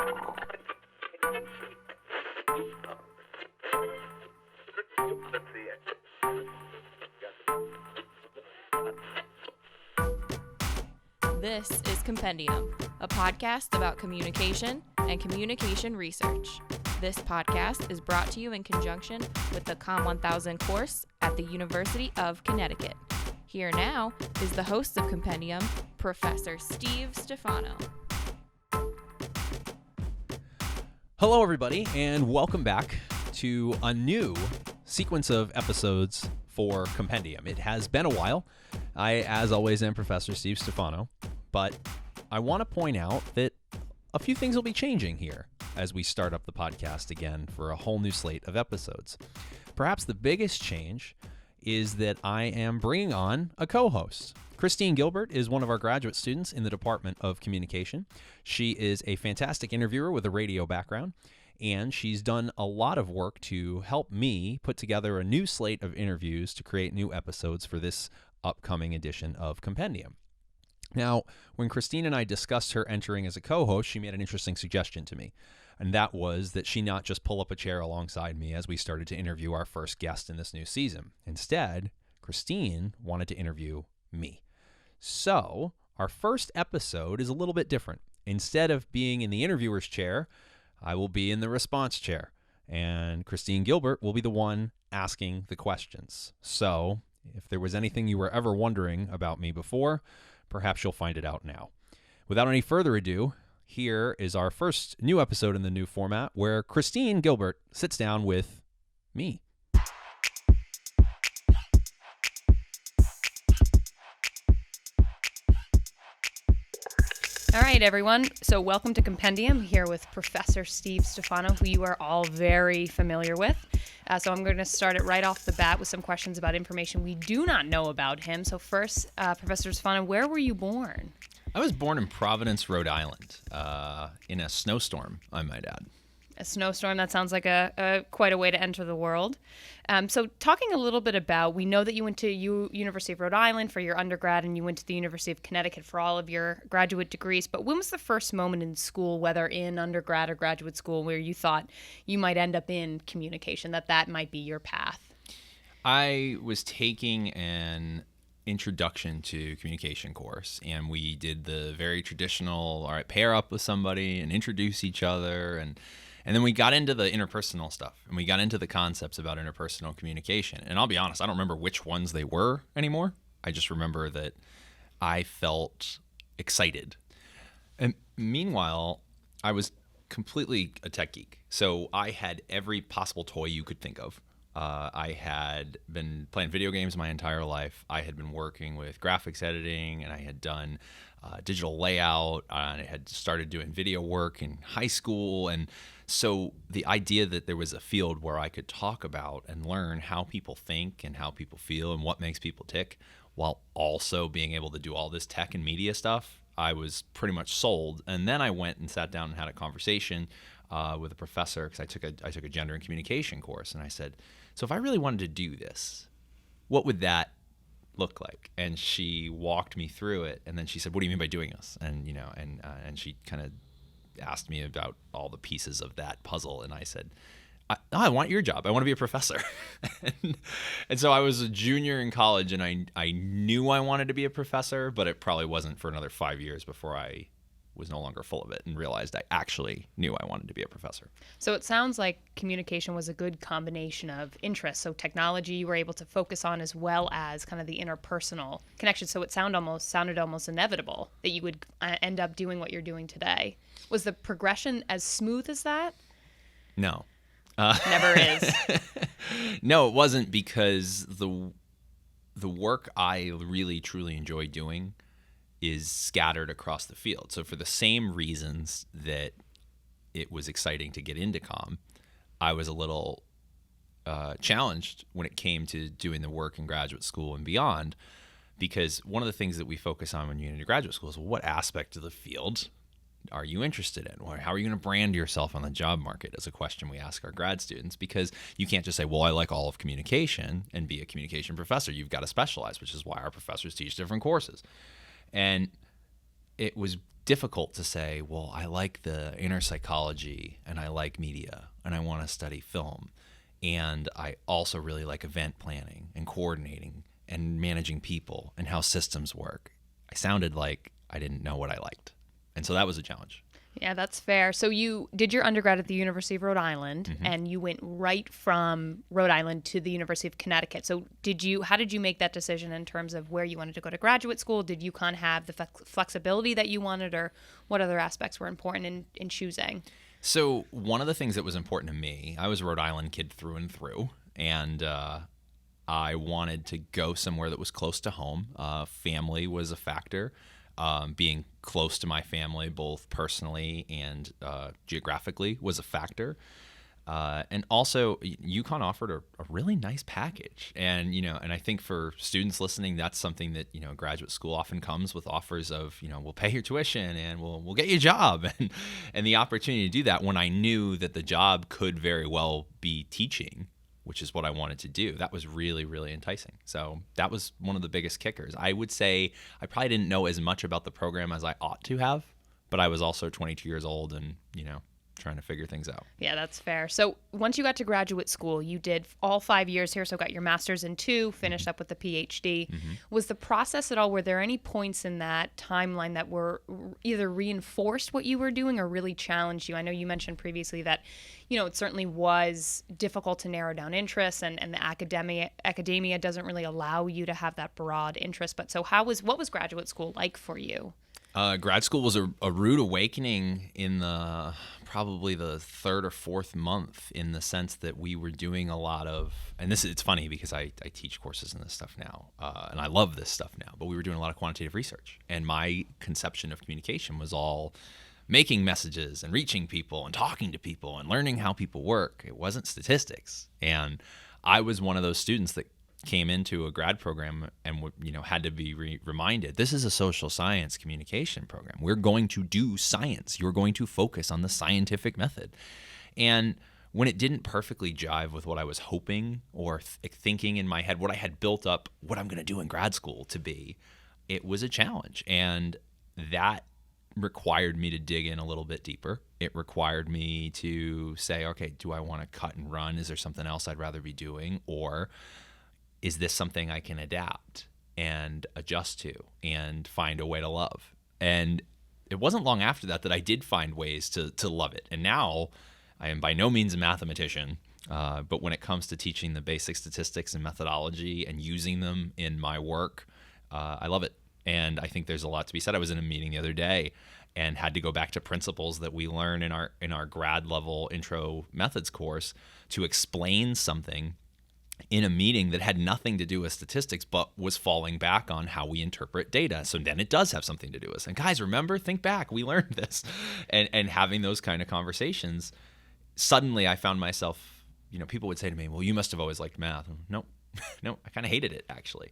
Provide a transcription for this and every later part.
This is Compendium, a podcast about communication and communication research. This podcast is brought to you in conjunction with the COM 1000 course at the University of Connecticut. Here now is the host of Compendium, Professor Steve Stifano. Hello, everybody, and welcome back to a new sequence of episodes for Compendium. It has been a while. I, as always, am Professor Steve Stifano, but I want to point out that a few things will be changing here as we start up the podcast again for a whole new slate of episodes. Perhaps the biggest change is that I am bringing on a co-host. Christine Gilbert is one of our graduate students in the Department of Communication. She is a fantastic interviewer with a radio background, and she's done a lot of work to help me put together a new slate of interviews to create new episodes for this upcoming edition of Compendium. Now, when Christine and I discussed her entering as a co-host, she made an interesting suggestion to me, and that was that she not just pull up a chair alongside me as we started to interview our first guest in this new season. Instead, Christine wanted to interview me. So, our first episode is a little bit different. Instead of being in the interviewer's chair, I will be in the response chair, and Christine Gilbert will be the one asking the questions. So, if there was anything you were ever wondering about me before, perhaps you'll find it out now. Without any further ado, here is our first new episode in the new format where Christine Gilbert sits down with me. All right, everyone. So welcome to Compendium, here with Professor Steve Stifano, who you are all very familiar with. So I'm going to start it right off the bat with some questions about information we do not know about him. So first, Professor Stifano, where were you born? I was born in Providence, Rhode Island, in a snowstorm, I might add. A snowstorm, that sounds like quite a way to enter the world. So talking a little bit about, we know that you went to University of Rhode Island for your undergrad and you went to the University of Connecticut for all of your graduate degrees, but when was the first moment in school, whether in undergrad or graduate school, where you thought you might end up in communication, that might be your path? I was taking an introduction to communication course, and we did the very traditional, all right, pair up with somebody and introduce each other, and then we got into the interpersonal stuff, and we got into the concepts about interpersonal communication. And I'll be honest, I don't remember which ones they were anymore. I just remember that I felt excited. And meanwhile, I was completely a tech geek. So I had every possible toy you could think of. I had been playing video games my entire life. I had been working with graphics editing, and I had done digital layout, and I had started doing video work in high school. And so the idea that there was a field where I could talk about and learn how people think and how people feel and what makes people tick, while also being able to do all this tech and media stuff, I was pretty much sold. And then I went and sat down and had a conversation with a professor, because I took a gender and communication course, and I said, so if I really wanted to do this, what would that look like? And she walked me through it, and then she said, what do you mean by doing this? And and she kind of asked me about all the pieces of that puzzle, and I said, I want your job. I want to be a professor. and so I was a junior in college, and I knew I wanted to be a professor, but it probably wasn't for another 5 years before I was no longer full of it and realized I actually knew I wanted to be a professor. So it sounds like communication was a good combination of interests. So technology you were able to focus on, as well as kind of the interpersonal connection. So it sounded almost inevitable that you would end up doing what you're doing today. Was the progression as smooth as that? No. Never is. No, it wasn't, because the work I really truly enjoy doing is scattered across the field. So for the same reasons that it was exciting to get into comm, I was a little challenged when it came to doing the work in graduate school and beyond, because one of the things that we focus on when you get into graduate school is, well, what aspect of the field are you interested in? Or how are you going to brand yourself on the job market, is a question we ask our grad students, because you can't just say, well, I like all of communication and be a communication professor. You've got to specialize, which is why our professors teach different courses. And it was difficult to say, well, I like the inner psychology and I like media and I want to study film. And I also really like event planning and coordinating and managing people and how systems work. I sounded like I didn't know what I liked. And so that was a challenge. Yeah, that's fair. So you did your undergrad at the University of Rhode Island, Mm-hmm. and you went right from Rhode Island to the University of Connecticut. So how did you make that decision in terms of where you wanted to go to graduate school? Did you kind of have the flexibility that you wanted, or what other aspects were important in choosing? So one of the things that was important to me, I was a Rhode Island kid through and through, and I wanted to go somewhere that was close to home. Family was a factor. Being close to my family, both personally and geographically, was a factor. And also, UConn offered a really nice package. And, and I think for students listening, that's something that, graduate school often comes with offers of, we'll pay your tuition and we'll get you a job. And the opportunity to do that when I knew that the job could very well be teaching, which is what I wanted to do, that was really, really enticing. So that was one of the biggest kickers. I would say I probably didn't know as much about the program as I ought to have, but I was also 22 years old and, trying to figure things out. Yeah, that's fair. So once you got to graduate school, you did all 5 years here, so got your master's in 2, finished up with the PhD. Was the process at all, were there any points in that timeline that were either reinforced what you were doing or really challenged you? I know you mentioned previously that, it certainly was difficult to narrow down interests, and the academia doesn't really allow you to have that broad interest. But so what was graduate school like for you? Grad school was a rude awakening in probably the third or fourth month, in the sense that we were doing a lot of, and it's funny because I teach courses in this stuff now, and I love this stuff now, but we were doing a lot of quantitative research, and my conception of communication was all making messages and reaching people and talking to people and learning how people work. It wasn't statistics. And I was one of those students that came into a grad program and had to be reminded, this is a social science communication program. We're going to do science. You're going to focus on the scientific method. And when it didn't perfectly jive with what I was hoping or thinking in my head, what I had built up, what I'm going to do in grad school to be, it was a challenge. And that required me to dig in a little bit deeper. It required me to say, okay, do I want to cut and run? Is there something else I'd rather be doing? Or is this something I can adapt and adjust to and find a way to love? And it wasn't long after that I did find ways to love it. And now I am by no means a mathematician, but when it comes to teaching the basic statistics and methodology and using them in my work, I love it. And I think there's a lot to be said. I was in a meeting the other day and had to go back to principles that we learn in our grad level intro methods course to explain something in a meeting that had nothing to do with statistics, but was falling back on how we interpret data. So then it does have something to do with us. And guys, remember, think back, we learned this. And having those kind of conversations, suddenly I found myself, people would say to me, well, you must have always liked math. No, I kind of hated it, actually.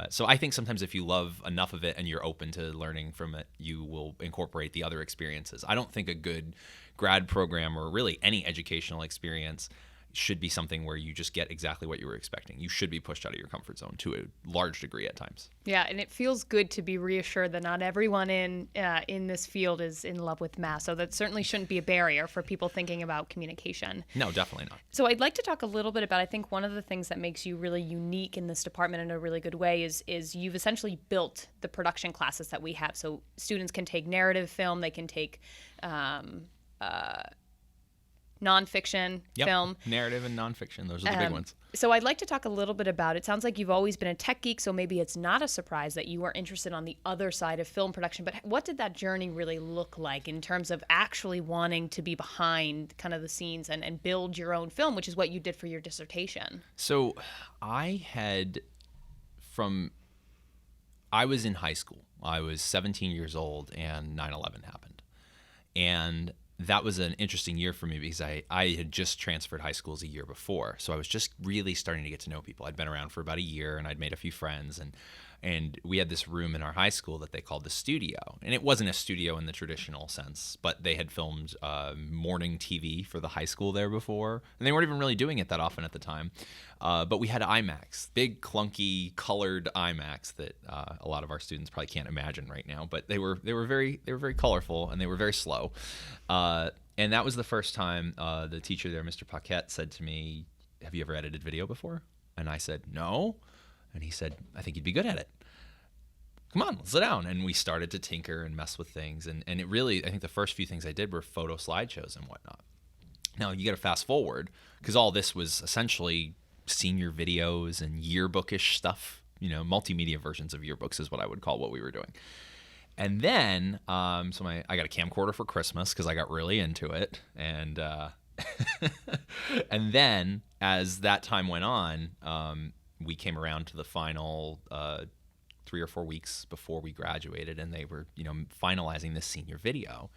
So I think sometimes if you love enough of it and you're open to learning from it, you will incorporate the other experiences. I don't think a good grad program, or really any educational experience, should be something where you just get exactly what you were expecting. You should be pushed out of your comfort zone to a large degree at times. Yeah, and it feels good to be reassured that not everyone in this field is in love with math. So that certainly shouldn't be a barrier for people thinking about communication. No, definitely not. So I'd like to talk a little bit about, I think one of the things that makes you really unique in this department in a really good way is you've essentially built the production classes that we have. So students can take narrative film, they can take nonfiction film. Narrative and nonfiction, those are the big ones. So I'd like to talk a little bit about, it sounds like you've always been a tech geek, so maybe it's not a surprise that you are interested on the other side of film production, but what did that journey really look like in terms of actually wanting to be behind kind of the scenes and build your own film, which is what you did for your dissertation? So I was in high school. I was 17 years old and 9/11 happened. And that was an interesting year for me because I had just transferred high schools a year before. So I was just really starting to get to know people. I'd been around for about a year and I'd made a few friends. And we had this room in our high school that they called the studio. And it wasn't a studio in the traditional sense, but they had filmed morning TV for the high school there before. And they weren't even really doing it that often at the time. But we had IMAX, big, clunky, colored IMAX that a lot of our students probably can't imagine right now. But they were very colorful, and they were very slow. And that was the first time the teacher there, Mr. Paquette, said to me, "Have you ever edited video before?" And I said, "No." And he said, "I think you'd be good at it. Come on, let's sit down." And we started to tinker and mess with things. And it really, I think the first few things I did were photo slideshows and whatnot. Now, you got to fast forward, because all this was essentially senior videos and yearbookish stuff. Multimedia versions of yearbooks is what I would call what we were doing. And then, I got a camcorder for Christmas because I got really into it. And and then, as that time went on, we came around to the final 3 or 4 weeks before we graduated, and they were, finalizing this senior video.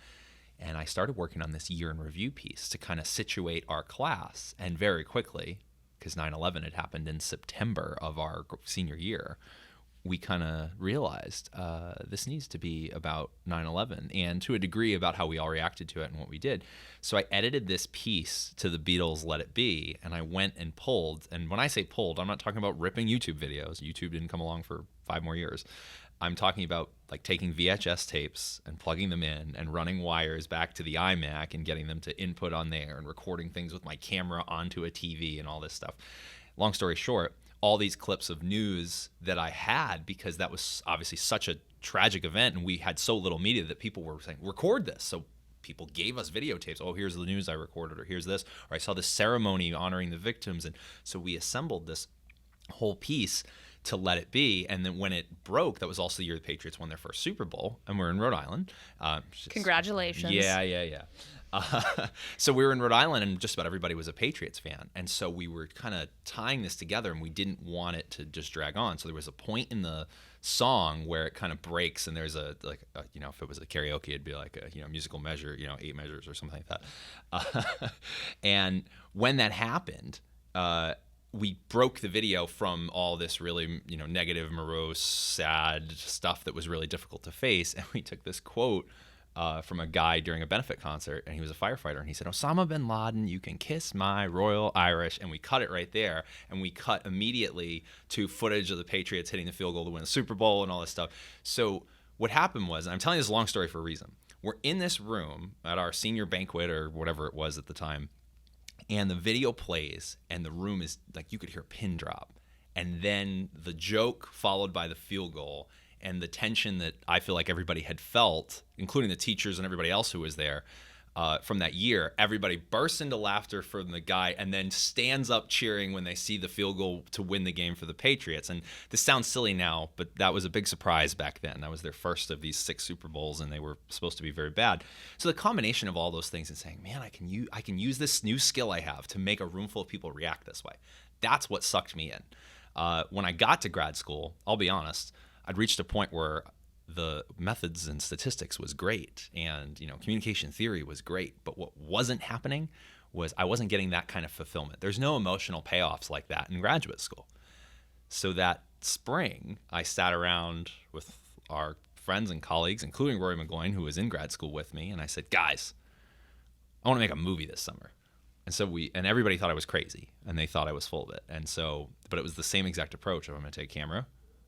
And I started working on this year in review piece to kind of situate our class. And very quickly, because 9/11 had happened in September of our senior year, we kind of realized this needs to be about 9/11, and to a degree about how we all reacted to it and what we did. So I edited this piece to the Beatles' Let It Be, and I went and pulled. And when I say pulled, I'm not talking about ripping YouTube videos. YouTube didn't come along for 5 more years. I'm talking about like taking VHS tapes and plugging them in and running wires back to the iMac and getting them to input on there and recording things with my camera onto a TV and all this stuff. Long story short, all these clips of news that I had, because that was obviously such a tragic event and we had so little media that people were saying, record this. So people gave us videotapes. Oh, here's the news I recorded, or here's this, or I saw this ceremony honoring the victims. And so we assembled this whole piece to Let It Be. And then when it broke, that was also the year the Patriots won their first Super Bowl, and we're in Rhode Island. Congratulations. Yeah. So we were in Rhode Island, and just about everybody was a Patriots fan. And so we were kind of tying this together, and we didn't want it to just drag on. So there was a point in the song where it kind of breaks, and there's if it was a karaoke, it'd be like a musical measure, 8 measures or something like that. And when that happened, we broke the video from all this really, negative, morose, sad stuff that was really difficult to face. And we took this quote from a guy during a benefit concert, and he was a firefighter, and he said, "Osama bin Laden, you can kiss my Royal Irish," and we cut it right there, and we cut immediately to footage of the Patriots hitting the field goal to win the Super Bowl and all this stuff. So what happened was, and I'm telling you this long story for a reason, we're in this room at our senior banquet or whatever it was at the time, and the video plays, and the room is like, you could hear a pin drop, and then the joke followed by the field goal. And the tension that I feel like everybody had felt, including the teachers and everybody else who was there from that year, everybody bursts into laughter from the guy and then stands up cheering when they see the field goal to win the game for the Patriots. And this sounds silly now, but that was a big surprise back then. That was their first of these 6 Super Bowls, and they were supposed to be very bad. So the combination of all those things and saying, man, I can use this new skill I have to make a room full of people react this way. That's what sucked me in. When I got to grad school, I'll be honest, I'd reached a point where the methods and statistics was great, and communication theory was great, but what wasn't happening was I wasn't getting that kind of fulfillment. There's no emotional payoffs like that in graduate school. So that spring, I sat around with our friends and colleagues, including Rory McGloin, who was in grad school with me, and I said, "Guys, I want to make a movie this summer." And everybody thought I was crazy, and they thought I was full of it. But it was the same exact approach of, I'm going to take a camera,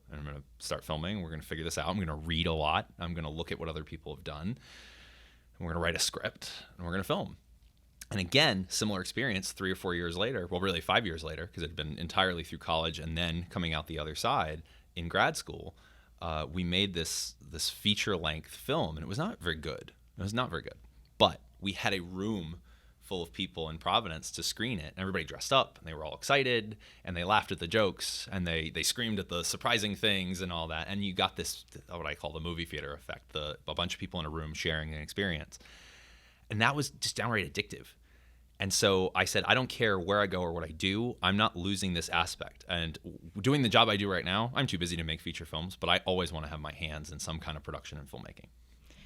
and I'm going to start filming. We're going to figure this out. I'm going to read a lot. I'm going to look at what other people have done. And we're going to write a script, and we're going to film. And again, similar experience 3 or 4 years later. Well, really 5 years later, because it had been entirely through college and then coming out the other side in grad school. We made this feature-length film, and it was not very good. But we had a room full of people in Providence to screen it, and everybody dressed up, and they were all excited, and they laughed at the jokes, and they screamed at the surprising things and all that, and you got this, what I call the movie theater effect, a bunch of people in a room sharing an experience, and that was just downright addictive. And so I said, I don't care where I go or what I do, I'm not losing this aspect. And doing the job I do right now, I'm too busy to make feature films, but I always want to have my hands in some kind of production and filmmaking.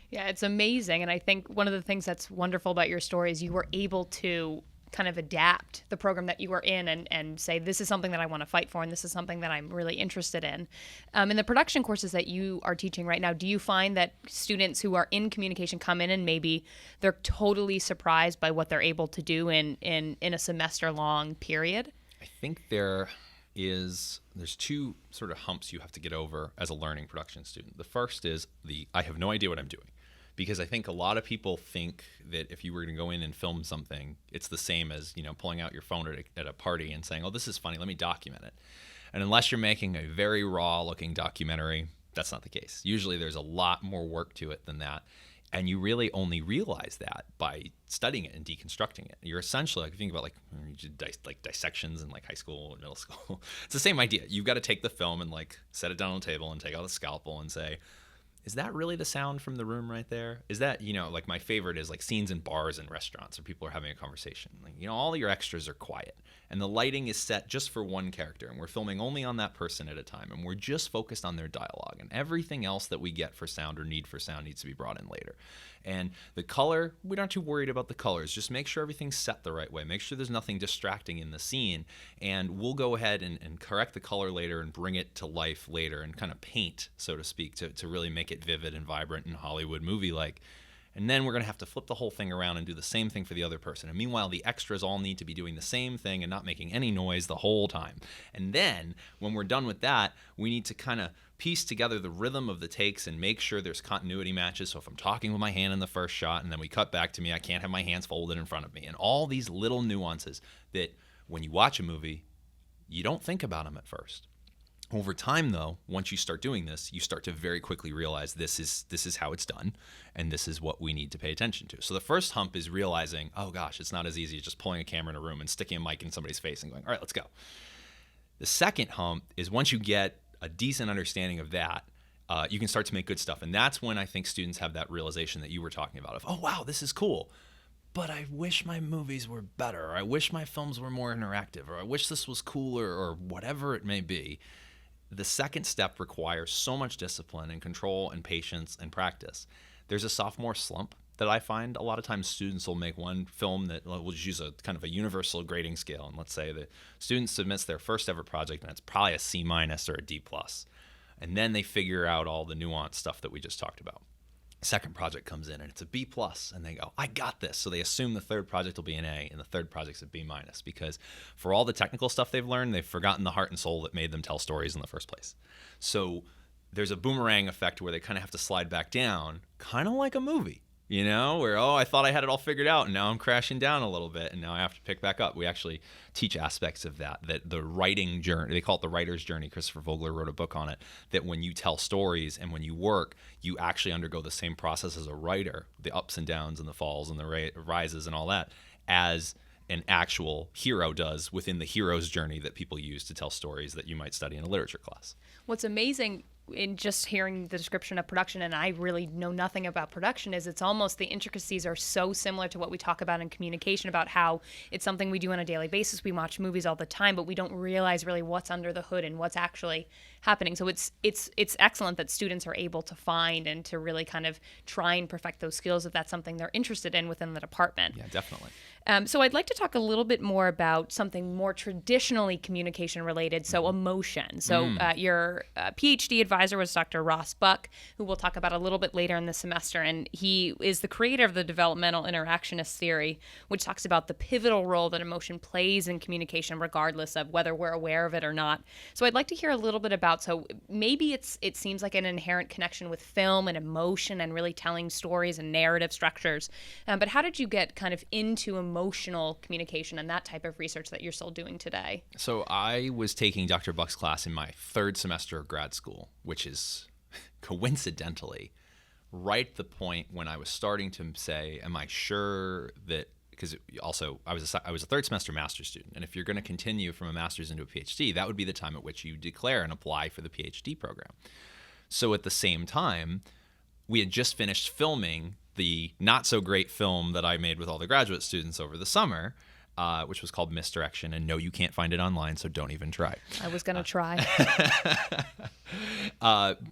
Yeah, it's amazing. And I think one of the things that's wonderful about your story is you were able to kind of adapt the program that you are in and say, this is something that I want to fight for and this is something that I'm really interested in. In the production courses that you are teaching right now, do you find that students who are in communication come in and maybe they're totally surprised by what they're able to do in a semester-long period? I think there's two sort of humps you have to get over as a learning production student. The first is I have no idea what I'm doing. Because I think a lot of people think that if you were going to go in and film something, it's the same as, pulling out your phone at a party and saying, oh, this is funny, let me document it. And unless you're making a very raw looking documentary, that's not the case. Usually there's a lot more work to it than that. And you really only realize that by studying it and deconstructing it. You're essentially, if you think about dissections in like high school and middle school, it's the same idea. You've got to take the film and set it down on the table and take out the scalpel and say, is that really the sound from the room right there? Is that, my favorite is scenes in bars and restaurants where people are having a conversation. All your extras are quiet and the lighting is set just for one character and we're filming only on that person at a time and we're just focused on their dialogue and everything else that we get for sound or need for sound needs to be brought in later. And the color, we're not too worried about the colors. Just make sure everything's set the right way. Make sure there's nothing distracting in the scene. And we'll go ahead and correct the color later and bring it to life later and kind of paint, so to speak, to really make it vivid and vibrant and Hollywood movie-like. And then we're going to have to flip the whole thing around and do the same thing for the other person. And meanwhile, the extras all need to be doing the same thing and not making any noise the whole time. And then when we're done with that, we need to kind of piece together the rhythm of the takes and make sure there's continuity matches. So if I'm talking with my hand in the first shot and then we cut back to me, I can't have my hands folded in front of me. And all these little nuances that when you watch a movie, you don't think about them at first. Over time, though, once you start doing this, you start to very quickly realize this is how it's done, and this is what we need to pay attention to. So the first hump is realizing, oh gosh, it's not as easy as just pulling a camera in a room and sticking a mic in somebody's face and going, all right, let's go. The second hump is once you get a decent understanding of that, you can start to make good stuff. And that's when I think students have that realization that you were talking about of, oh, wow, this is cool. But I wish my movies were better, or I wish my films were more interactive, or I wish this was cooler, or whatever it may be. The second step requires so much discipline and control and patience and practice. There's a sophomore slump that I find a lot of times students will make one film that we'll just use a kind of a universal grading scale. And let's say the student submits their first ever project and it's probably a C- or a D+. And then they figure out all the nuanced stuff that we just talked about. Second project comes in and it's a B+, and they go, I got this. So they assume the third project will be an A and the third project's a B-, because for all the technical stuff they've learned, they've forgotten the heart and soul that made them tell stories in the first place. So there's a boomerang effect where they kind of have to slide back down, kind of like a movie, where, oh, I thought I had it all figured out and now I'm crashing down a little bit and now I have to pick back up. We actually teach aspects of that the writing journey, they call it the writer's journey. Christopher Vogler wrote a book on it, that when you tell stories and when you work, you actually undergo the same process as a writer, the ups and downs and the falls and the rises and all that, as an actual hero does within the hero's journey that people use to tell stories that you might study in a literature class. What's amazing in just hearing the description of production, and I really know nothing about production, is it's almost the intricacies are so similar to what we talk about in communication, about how it's something we do on a daily basis. We watch movies all the time, but we don't realize really what's under the hood and what's actually happening. So it's excellent that students are able to find and to really kind of try and perfect those skills if that's something they're interested in within the department. Yeah, definitely. So I'd like to talk a little bit more about something more traditionally communication related, so emotion. So your PhD advisor was Dr. Ross Buck, who we'll talk about a little bit later in the semester, and he is the creator of the developmental interactionist theory, which talks about the pivotal role that emotion plays in communication regardless of whether we're aware of it or not. So I'd like to hear a little bit about, so maybe it seems like an inherent connection with film and emotion and really telling stories and narrative structures, but how did you get kind of into emotional communication and that type of research that you're still doing today? So I was taking Dr. Buck's class in my third semester of grad school, which is coincidentally right at the point when I was starting to say, am I sure that, because also I was a third semester master's student, and if you're going to continue from a master's into a PhD, that would be the time at which you declare and apply for the PhD program. So at the same time, we had just finished filming the not so great film that I made with all the graduate students over the summer. which was called Misdirection. And no, you can't find it online, so don't even try. I was going to try.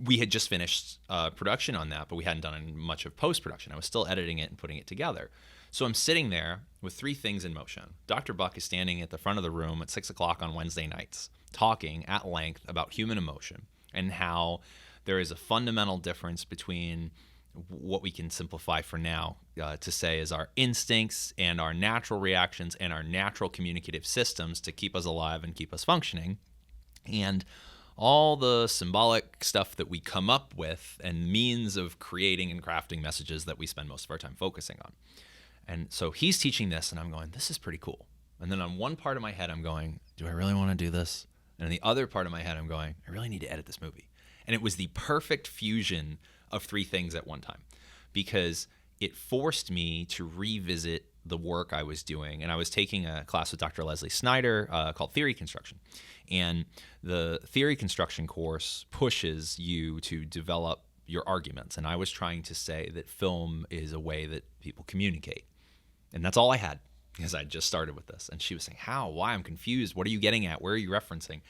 We had just finished production on that, but we hadn't done much of post-production. I was still editing it and putting it together. So I'm sitting there with three things in motion. Dr. Buck is standing at the front of the room at 6 o'clock on Wednesday nights, talking at length about human emotion and how there is a fundamental difference between what we can simplify for now to say is our instincts and our natural reactions and our natural communicative systems to keep us alive and keep us functioning, and all the symbolic stuff that we come up with and means of creating and crafting messages that we spend most of our time focusing on. And so he's teaching this, and I'm going, this is pretty cool. And then on one part of my head, I'm going, do I really want to do this? And on the other part of my head, I'm going, I really need to edit this movie. And it was the perfect fusion of three things at one time, because it forced me to revisit the work I was doing. And I was taking a class with Dr. Leslie Snyder called Theory Construction. And the Theory Construction course pushes you to develop your arguments. And I was trying to say that film is a way that people communicate. And that's all I had, because I just started with this. And she was saying, how? Why? I'm confused. What are you getting at? Where are you referencing?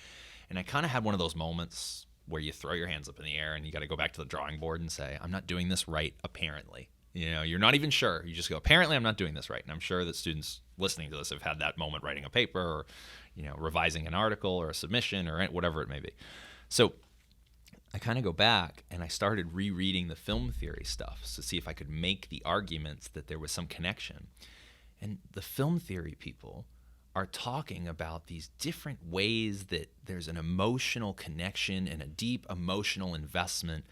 And I kind of had one of those moments where you throw your hands up in the air and you got to go back to the drawing board and say, I'm not doing this right, apparently. You know, you're not even sure. You just go, apparently I'm not doing this right. And I'm sure that students listening to this have had that moment writing a paper or, you know, revising an article or a submission or whatever it may be. So I kind of go back and I started rereading the film theory stuff to see if I could make the arguments that there was some connection. And the film theory people are talking about these different ways that there's an emotional connection and a deep emotional investment,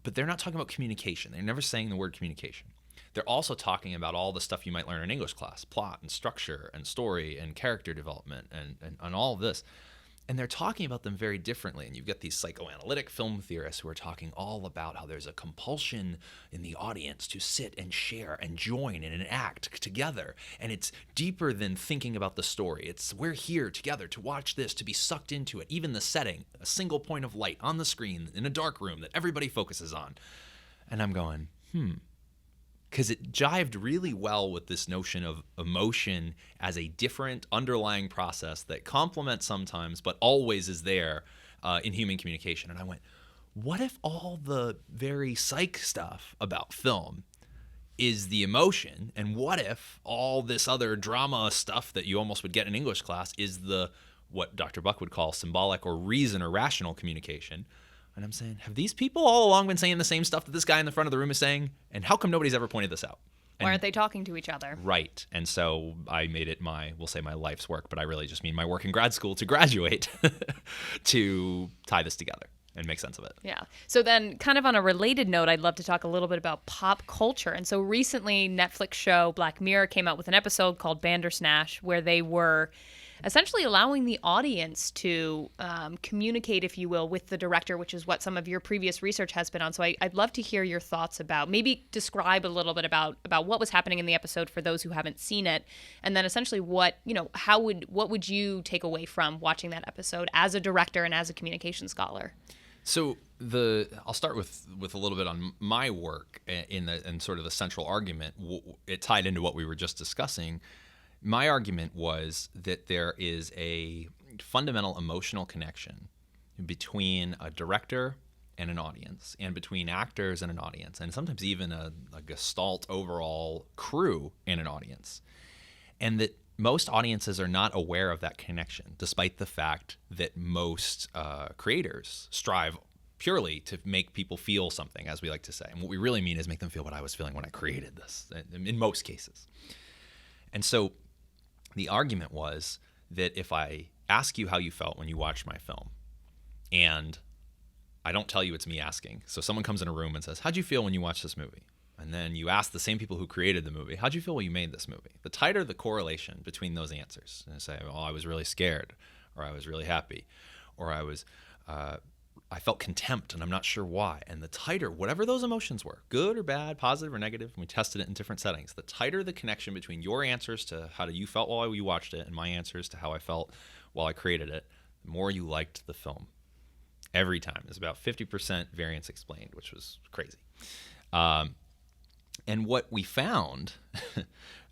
but they're not talking about communication. They're never saying the word communication. They're also talking about all the stuff you might learn in English class, plot and structure and story and character development and all of this. And they're talking about them very differently. And you've got these psychoanalytic film theorists who are talking all about how there's a compulsion in the audience to sit and share and join in an act together. And it's deeper than thinking about the story. It's we're here together to watch this, to be sucked into it. Even the setting, a single point of light on the screen in a dark room that everybody focuses on. And I'm going, because it jived really well with this notion of emotion as a different underlying process that complements sometimes, but always is there in human communication. And I went, what if all the very psych stuff about film is the emotion? And what if all this other drama stuff that you almost would get in English class is the what Dr. Buck would call symbolic or reason or rational communication? And I'm saying, have these people all along been saying the same stuff that this guy in the front of the room is saying? And how come nobody's ever pointed this out? Why aren't they talking to each other? Right. And so I made it we'll say my life's work, but I really just mean my work in grad school to graduate to tie this together and make sense of it. Yeah. So then kind of on a related note, I'd love to talk a little bit about pop culture. And so recently Netflix show Black Mirror came out with an episode called Bandersnatch where they were essentially allowing the audience to communicate, if you will, with the director, which is what some of your previous research has been on. So I'd love to hear your thoughts about, maybe describe a little bit about what was happening in the episode for those who haven't seen it, and then essentially what would you take away from watching that episode as a director and as a communication scholar? So I'll start with a little bit on my work and sort of the central argument. It tied into what we were just discussing. My argument was that there is a fundamental emotional connection between a director and an audience, and between actors and an audience, and sometimes even a gestalt overall crew and an audience. And that most audiences are not aware of that connection, despite the fact that most creators strive purely to make people feel something, as we like to say. And what we really mean is make them feel what I was feeling when I created this, in most cases. And so the argument was that if I ask you how you felt when you watched my film, and I don't tell you it's me asking, so someone comes in a room and says, how'd you feel when you watched this movie? And then you ask the same people who created the movie, how'd you feel when you made this movie? The tighter the correlation between those answers, and say, well, I was really scared, or I was really happy, or I felt contempt and I'm not sure why. And the tighter, whatever those emotions were, good or bad, positive or negative, and we tested it in different settings, the tighter the connection between your answers to how you felt while you watched it and my answers to how I felt while I created it, the more you liked the film. Every time. It's about 50% variance explained, which was crazy. And what we found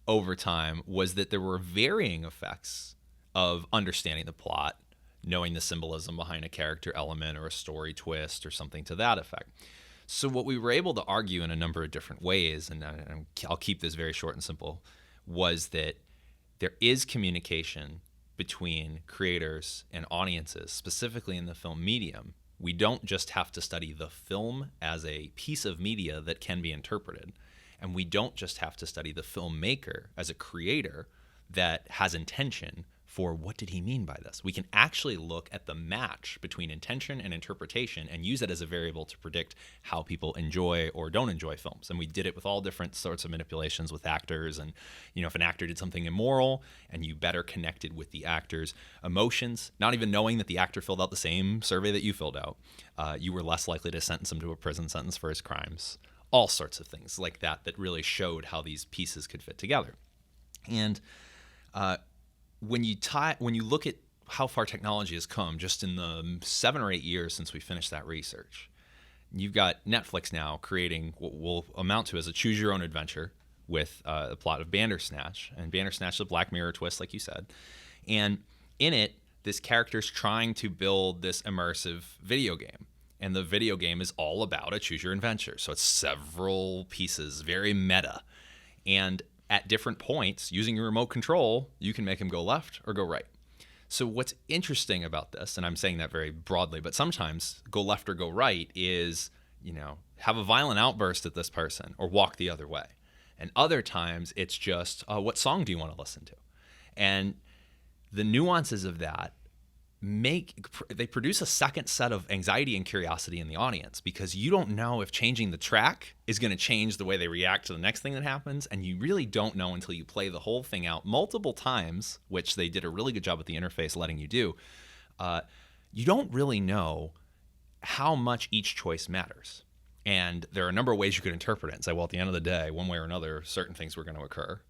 over time was that there were varying effects of understanding the plot, knowing the symbolism behind a character element or a story twist or something to that effect. So what we were able to argue in a number of different ways, and I'll keep this very short and simple, was that there is communication between creators and audiences, specifically in the film medium. We don't just have to study the film as a piece of media that can be interpreted. And we don't just have to study the filmmaker as a creator that has intention for what did he mean by this. We can actually look at the match between intention and interpretation and use it as a variable to predict how people enjoy or don't enjoy films. And we did it with all different sorts of manipulations with actors. And, if an actor did something immoral and you better connected with the actor's emotions, not even knowing that the actor filled out the same survey that you filled out, you were less likely to sentence him to a prison sentence for his crimes. All sorts of things like that really showed how these pieces could fit together. And when you look at how far technology has come just in the 7 or 8 years since we finished that research, you've got Netflix now creating what will amount to as a choose your own adventure with the plot of Bandersnatch. And Bandersnatch is a Black Mirror twist, like you said. And in it, this character's trying to build this immersive video game. And the video game is all about a choose your adventure. So it's several pieces, very meta. And at different points, using your remote control, you can make him go left or go right. So what's interesting about this, and I'm saying that very broadly, but sometimes go left or go right is, have a violent outburst at this person or walk the other way. And other times it's just, what song do you want to listen to? And the nuances of that they produce a second set of anxiety and curiosity in the audience, because you don't know if changing the track is going to change the way they react to the next thing that happens. And you really don't know until you play the whole thing out multiple times, which they did a really good job with the interface letting you do. You don't really know how much each choice matters. And there are a number of ways you could interpret it and say, well, at the end of the day, one way or another, certain things were going to occur.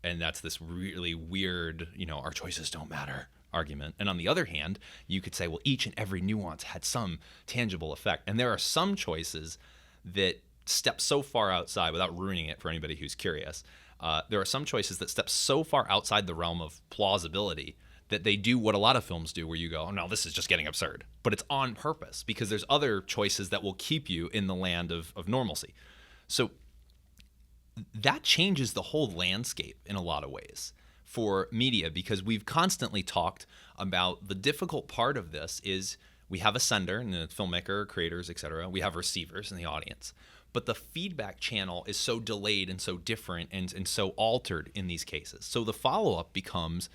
And that's this really weird, our choices don't matter argument. And on the other hand, you could say, well, each and every nuance had some tangible effect. And there are some choices that step so far outside, without ruining it for anybody who's curious, there are some choices that step so far outside the realm of plausibility that they do what a lot of films do, where you go, oh no, this is just getting absurd. But it's on purpose, because there's other choices that will keep you in the land of normalcy. So that changes the whole landscape in a lot of ways for media, because we've constantly talked about the difficult part of this is we have a sender and the filmmaker, creators, etc. We have receivers in the audience. But the feedback channel is so delayed and so different and so altered in these cases. So the follow-up becomes,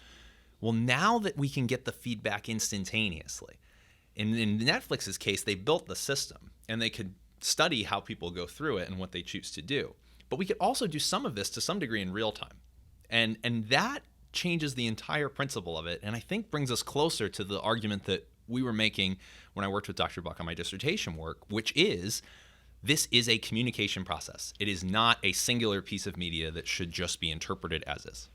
well, now that we can get the feedback instantaneously. In Netflix's case, they built the system and they could study how people go through it and what they choose to do. But we could also do some of this to some degree in real time. And that changes the entire principle of it, and I think brings us closer to the argument that we were making when I worked with Dr. Buck on my dissertation work, which is this is a communication process. It is not a singular piece of media that should just be interpreted as is.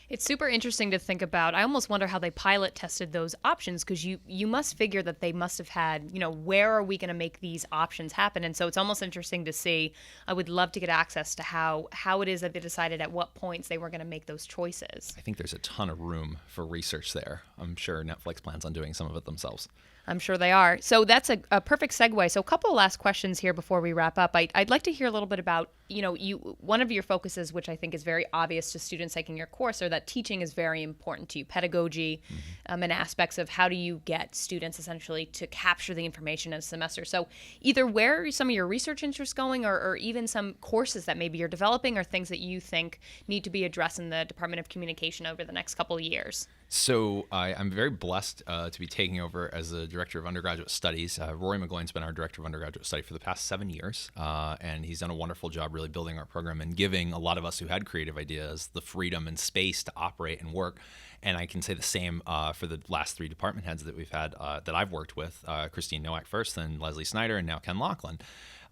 It's super interesting to think about. I almost wonder how they pilot tested those options, because you must figure that they must have had, where are we going to make these options happen? And so it's almost interesting to see. I would love to get access to how it is that they decided at what points they were going to make those choices. I think there's a ton of room for research there. I'm sure Netflix plans on doing some of it themselves. I'm sure they are. So that's a perfect segue. So a couple of last questions here before we wrap up. I'd like to hear a little bit about, one of your focuses, which I think is very obvious to students taking your course, are that teaching is very important to you, pedagogy, and aspects of how do you get students essentially to capture the information in a semester. So either where are some of your research interests going, or even some courses that maybe you're developing, or things that you think need to be addressed in the Department of Communication over the next couple of years. So I'm very blessed to be taking over as the Director of Undergraduate Studies. Rory McGloin's been our Director of Undergraduate Study for the past 7 years, and he's done a wonderful job really building our program and giving a lot of us who had creative ideas the freedom and space to operate and work. And I can say the same for the last 3 department heads that we've had that I've worked with, Christine Nowak first, then Leslie Snyder, and now Ken Laughlin.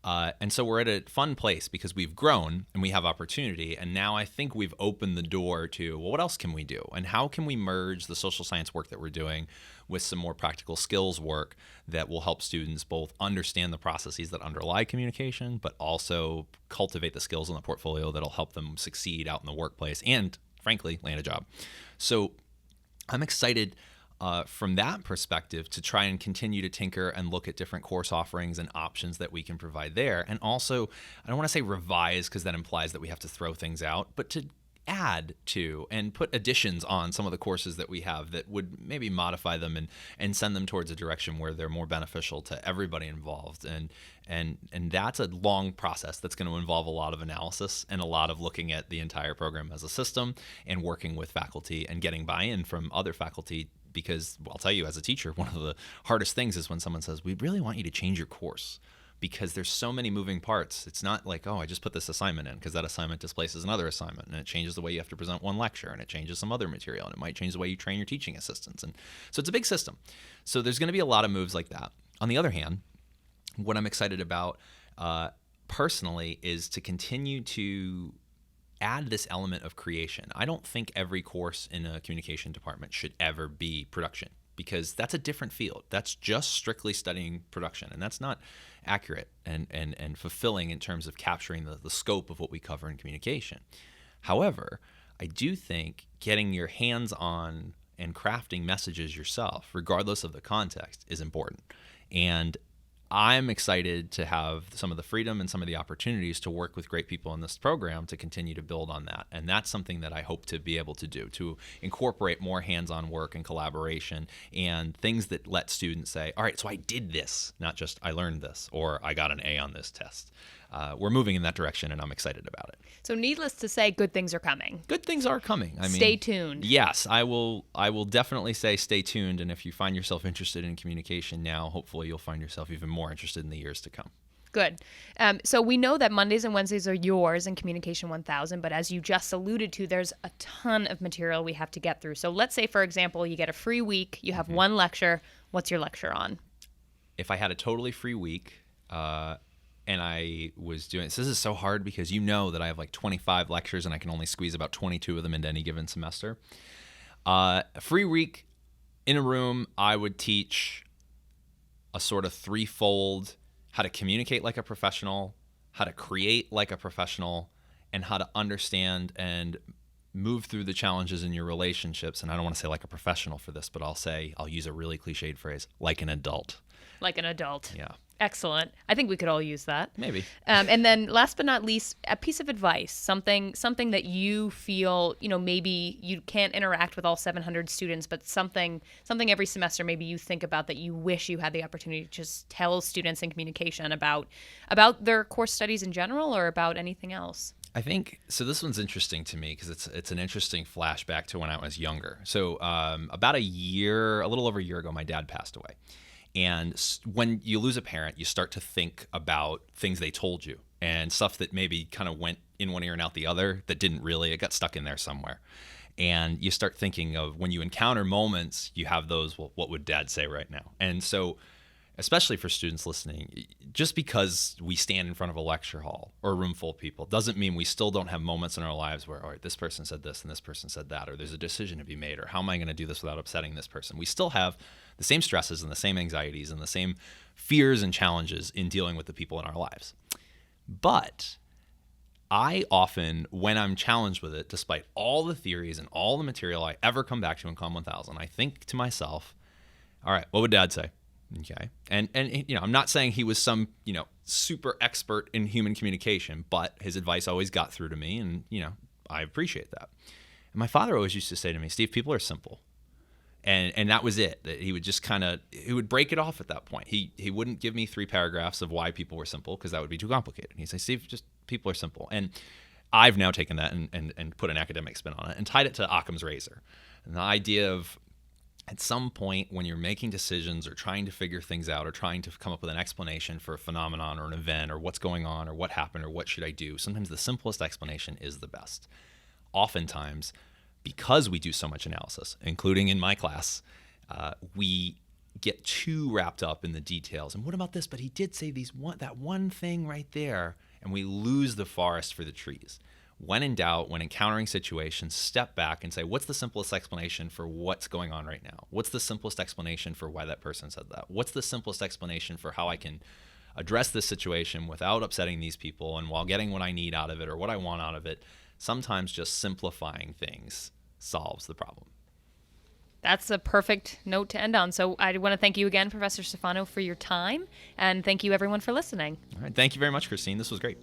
And so we're at a fun place because we've grown and we have opportunity. And now I think we've opened the door to, well, what else can we do? And how can we merge the social science work that we're doing with some more practical skills work that will help students both understand the processes that underlie communication, but also cultivate the skills in the portfolio that'll help them succeed out in the workplace and, frankly, land a job. So I'm excited from that perspective to try and continue to tinker and look at different course offerings and options that we can provide there. And also, I don't want to say revise because that implies that we have to throw things out, but to add to and put additions on some of the courses that we have that would maybe modify them and send them towards a direction where they're more beneficial to everybody involved. And that's a long process that's going to involve a lot of analysis and a lot of looking at the entire program as a system and working with faculty and getting buy-in from other faculty. Because I'll tell you, as a teacher, one of the hardest things is when someone says, we really want you to change your course because there's so many moving parts. It's not like, oh, I just put this assignment in because that assignment displaces another assignment and it changes the way you have to present one lecture and it changes some other material and it might change the way you train your teaching assistants. And so it's a big system. So there's going to be a lot of moves like that. On the other hand, what I'm excited about personally is to continue to add this element of creation. I don't think every course in a communication department should ever be production because that's a different field. That's just strictly studying production, and that's not accurate and fulfilling in terms of capturing the scope of what we cover in communication. However, I do think getting your hands on and crafting messages yourself, regardless of the context, is important. And I'm excited to have some of the freedom and some of the opportunities to work with great people in this program to continue to build on that. And that's something that I hope to be able to do, to incorporate more hands-on work and collaboration and things that let students say, all right, so I did this, not just I learned this or I got an A on this test. We're moving in that direction, and I'm excited about it. So needless to say, good things are coming. Good things are coming. I mean, stay tuned. Yes, I will definitely say stay tuned. And if you find yourself interested in communication now, hopefully you'll find yourself even more interested in the years to come. Good. So we know that Mondays and Wednesdays are yours in Communication 1000, but as you just alluded to, there's a ton of material we have to get through. So let's say, for example, you get a free week, you have one lecture. What's your lecture on? If I had a totally free week, and I was doing this is so hard because you know that I have like 25 lectures and I can only squeeze about 22 of them into any given semester. A free week in a room, I would teach a sort of threefold: how to communicate like a professional, how to create like a professional, and how to understand and move through the challenges in your relationships. And I don't want to say like a professional for this, but I'll use a really cliched phrase, like an adult. Like an adult. Yeah. Excellent. I think we could all use that. Maybe. And then last but not least, a piece of advice, something that you feel, maybe you can't interact with all 700 students, but something every semester maybe you think about that you wish you had the opportunity to just tell students in communication about their course studies in general or about anything else. I think so. This one's interesting to me because it's an interesting flashback to when I was younger. So about a little over a year ago, my dad passed away. And when you lose a parent, you start to think about things they told you and stuff that maybe kind of went in one ear and out the other that didn't really, it got stuck in there somewhere. And you start thinking of when you encounter moments, you have those, well, what would dad say right now? And so, especially for students listening, just because we stand in front of a lecture hall or a room full of people doesn't mean we still don't have moments in our lives where, all right, this person said this and this person said that, or there's a decision to be made, or how am I going to do this without upsetting this person? We still have the same stresses and the same anxieties and the same fears and challenges in dealing with the people in our lives. But I often, when I'm challenged with it, despite all the theories and all the material I ever come back to in COM 1000, I think to myself, all right, what would dad say? Okay. And I'm not saying he was some, super expert in human communication, but his advice always got through to me, and, I appreciate that. And my father always used to say to me, Steve, people are simple. And that was it. That he would just he would break it off at that point. He wouldn't give me 3 paragraphs of why people were simple because that would be too complicated. He'd say, Steve, just people are simple. And I've now taken that and put an academic spin on it and tied it to Occam's razor. And the idea of at some point when you're making decisions or trying to figure things out or trying to come up with an explanation for a phenomenon or an event or what's going on or what happened or what should I do, sometimes the simplest explanation is the best. Oftentimes, because we do so much analysis, including in my class, we get too wrapped up in the details. And what about this? But he did say that one thing right there, and we lose the forest for the trees. When in doubt, when encountering situations, step back and say, what's the simplest explanation for what's going on right now? What's the simplest explanation for why that person said that? What's the simplest explanation for how I can address this situation without upsetting these people and while getting what I need out of it or what I want out of it? Sometimes just simplifying things solves the problem. That's a perfect note to end on. So I want to thank you again, Professor Stifano, for your time. And thank you, everyone, for listening. All right. Thank you very much, Christine. This was great.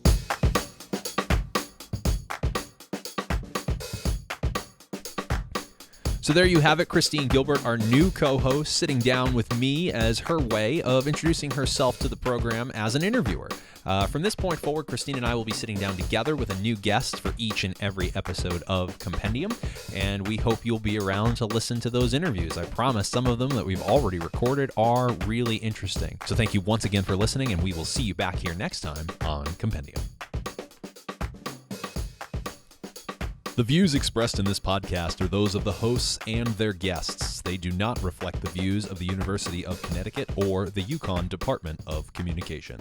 So there you have it, Christine Gilbert, our new co-host, sitting down with me as her way of introducing herself to the program as an interviewer. From this point forward, Christine and I will be sitting down together with a new guest for each and every episode of Compendium, and we hope you'll be around to listen to those interviews. I promise some of them that we've already recorded are really interesting. So thank you once again for listening, and we will see you back here next time on Compendium. The views expressed in this podcast are those of the hosts and their guests. They do not reflect the views of the University of Connecticut or the Yukon Department of Communication.